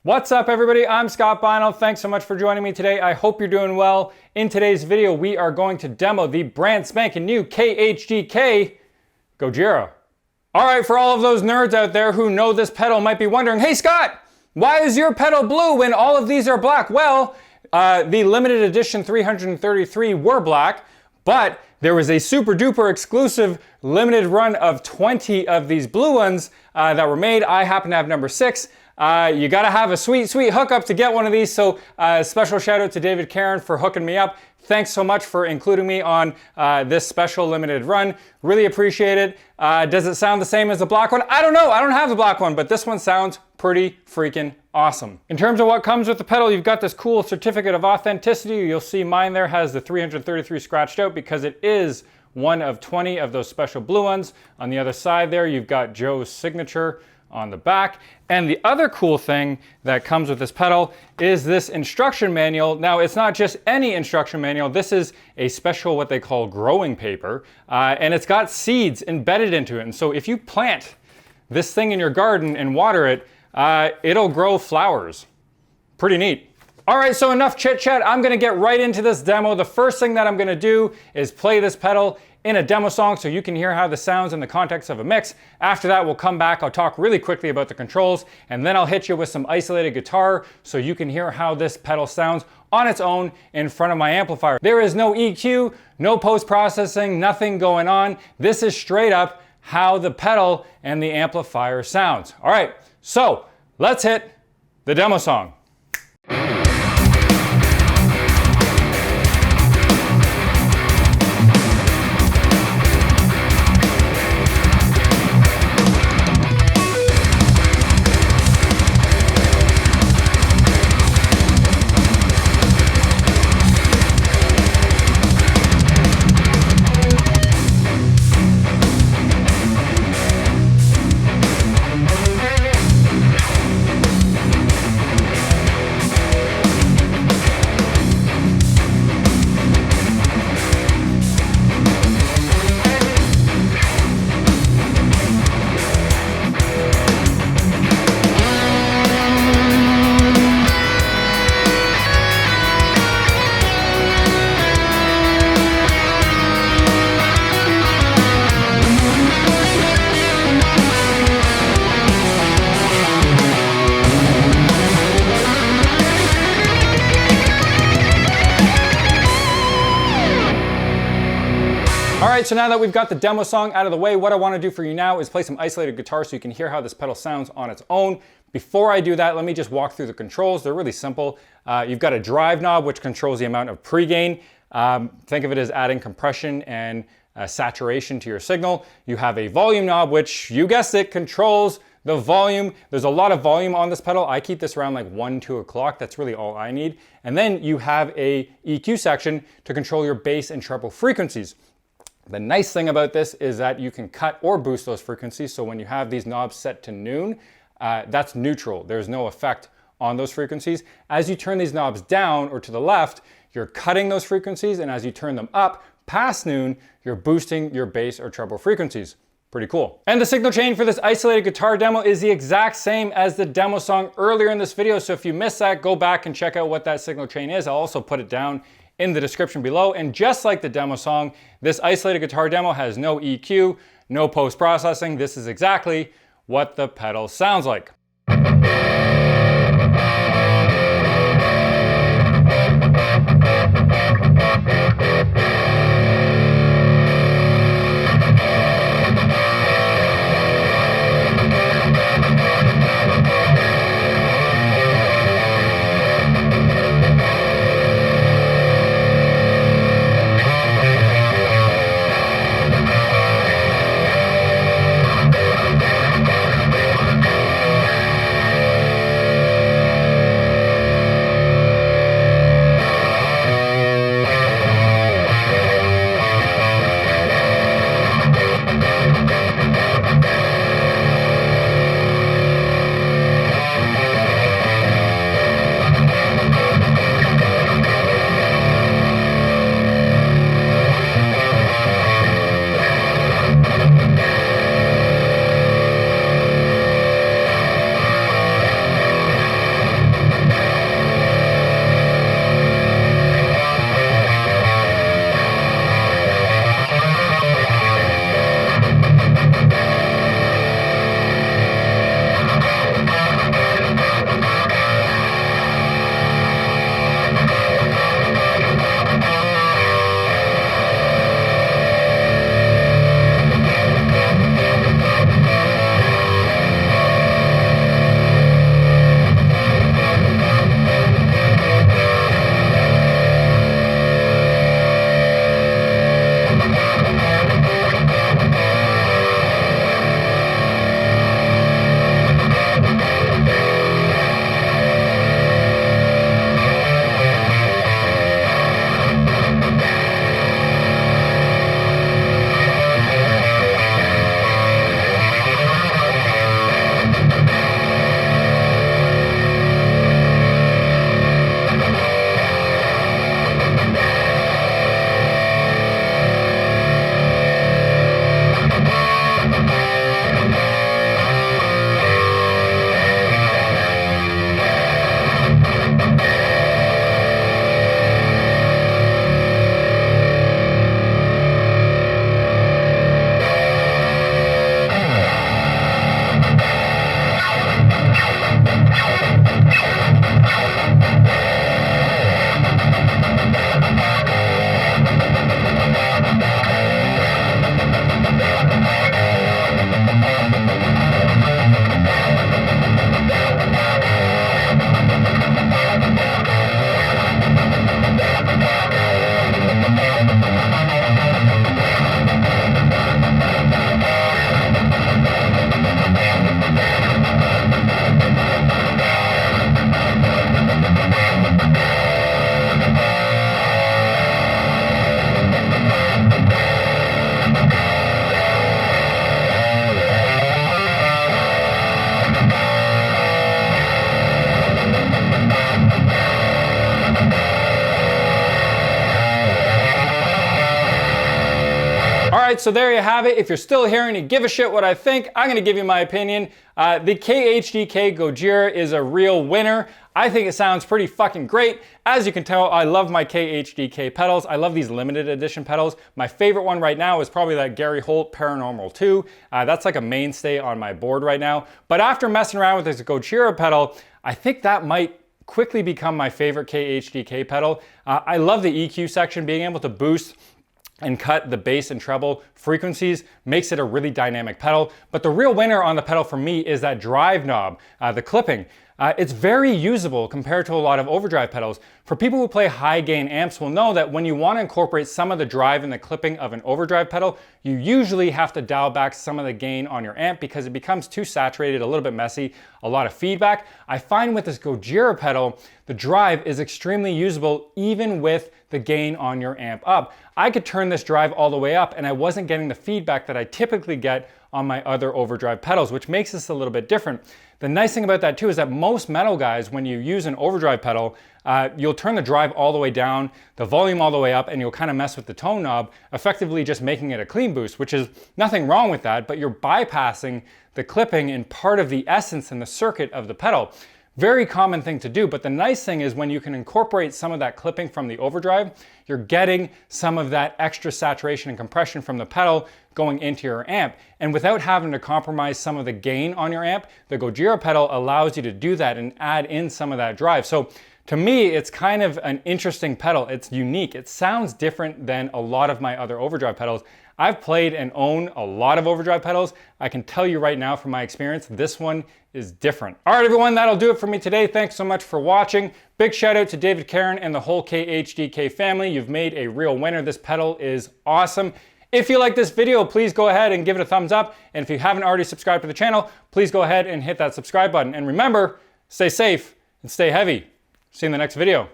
What's up everybody, I'm Scott Bynel. Thanks so much for joining me today. I hope you're doing well. In today's video, we are going to demo the brand spanking new KHDK Gojira. All right, for all of those nerds out there who know this pedal might be wondering, hey Scott, why is your pedal blue when all of these are black? Well, the limited edition 333 were black, but there was a super duper exclusive limited run of 20 of these blue ones that were made. I happen to have number 6. You gotta have a sweet hookup to get one of these, so special shout out to David Karen for hooking me up. Thanks so much for including me on this special limited run. Really appreciate it. Does it sound the same as the black one? I don't know, I don't have the black one, but this one sounds pretty freaking awesome. In terms of what comes with the pedal, you've got this cool certificate of authenticity. You'll see mine there has the 333 scratched out because it is one of 20 of those special blue ones. On the other side there, you've got Joe's signature on the back. And the other cool thing that comes with this pedal is this instruction manual. Now, it's not just any instruction manual. This is a special, what they call growing paper, and it's got seeds embedded into it. And so if you plant this thing in your garden and water it, it'll grow flowers. Pretty neat. All right, so enough chit chat. I'm gonna get right into this demo. The first thing that I'm gonna do is play this pedal in a demo song so you can hear how this sounds in the context of a mix. After that, we'll come back, I'll talk really quickly about the controls, and then I'll hit you with some isolated guitar so you can hear how this pedal sounds on its own in front of my amplifier. There is no EQ, no post-processing, nothing going on. This is straight up how the pedal and the amplifier sounds. All right, so let's hit the demo song. All right, so now that we've got the demo song out of the way, what I want to do for you now is play some isolated guitar so you can hear how this pedal sounds on its own. Before I do that, let me just walk through the controls. They're really simple. You've got a drive knob, which controls the amount of pre-gain. Think of it as adding compression and saturation to your signal. You have a volume knob, which, you guessed it, controls the volume. There's a lot of volume on this pedal. I keep this around like 1, 2 o'clock. That's really all I need. And then you have a EQ section to control your bass and treble frequencies. The nice thing about this is that you can cut or boost those frequencies. So when you have these knobs set to noon, that's neutral. There's no effect on those frequencies. As you turn these knobs down or to the left, you're cutting those frequencies. And as you turn them up past noon, you're boosting your bass or treble frequencies. Pretty cool. And the signal chain for this isolated guitar demo is the exact same as the demo song earlier in this video. So if you missed that, go back and check out what that signal chain is. I'll also put it down in the description below. And just like the demo song, this isolated guitar demo has no EQ, no post-processing. This is exactly what the pedal sounds like. right, so there you have it. If you're still here and you give a shit what I think, I'm gonna give you my opinion. The KHDK Gojira is a real winner. I think it sounds pretty fucking great. As you can tell, I love my KHDK pedals. I love these limited edition pedals. My favorite one right now is probably that Gary Holt Paranormal 2. That's like a mainstay on my board right now. But after messing around with this Gojira pedal, I think that might quickly become my favorite KHDK pedal. I love the EQ section, being able to boost and cut the bass and treble frequencies makes it a really dynamic pedal. But the real winner on the pedal for me is that drive knob, the clipping. It's very usable compared to a lot of overdrive pedals. For people who play high gain amps will know that when you want to incorporate some of the drive and the clipping of an overdrive pedal, you usually have to dial back some of the gain on your amp because it becomes too saturated, a little bit messy, a lot of feedback. I find with this Gojira pedal, the drive is extremely usable even with the gain on your amp up. I could turn this drive all the way up and I wasn't getting the feedback that I typically get on my other overdrive pedals, which makes this a little bit different. The nice thing about that too is that most metal guys, when you use an overdrive pedal, you'll turn the drive all the way down, the volume all the way up, and you'll kind of mess with the tone knob, effectively just making it a clean boost, which is nothing wrong with that, but you're bypassing the clipping and part of the essence and the circuit of the pedal. Very common thing to do, but the nice thing is when you can incorporate some of that clipping from the overdrive, you're getting some of that extra saturation and compression from the pedal going into your amp. And without having to compromise some of the gain on your amp, the Gojira pedal allows you to do that and add in some of that drive. So to me, it's kind of an interesting pedal. It's unique. It sounds different than a lot of my other overdrive pedals. I've played and own a lot of overdrive pedals. I can tell you right now from my experience, this one is different. All right, everyone, that'll do it for me today. Thanks so much for watching. Big shout out to David Karen and the whole KHDK family. You've made a real winner. This pedal is awesome. If you like this video, please go ahead and give it a thumbs up. And if you haven't already subscribed to the channel, please go ahead and hit that subscribe button. And remember, stay safe and stay heavy. See you in the next video.